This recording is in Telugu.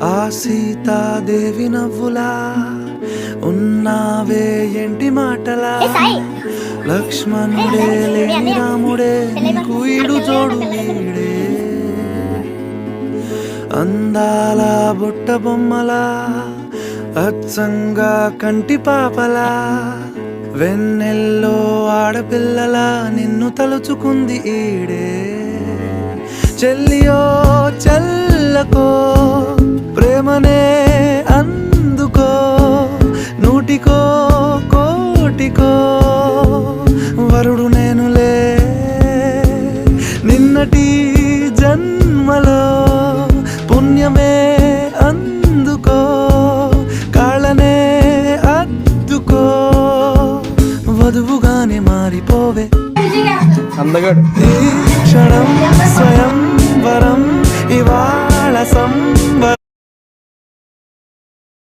ఆ సీతాదేవి నవ్వులా ఉన్నావే ఎంటి మాటలా లక్ష్మణుడే లేని రాముడే నీకు ఈడు జోడు వీడే అందాల బుట్ట బొమ్మలా అచ్చంగా కంటి పాపలా వెన్నెల్లో ఆడపిల్లలా నిన్ను తలుచుకుంది ఈడే చెల్లియో చెల్లకో ప్రేమనే అందుకో నూటికో కోటికో వరుడు నేనులే నిన్నటి జన్మలో పుణ్యమే అందుకో కాళ్ళనే అద్దుకో వధువుగానే మారిపోవే అందగాడు ఈ క్షణం స్వయం వరం ఇవాళ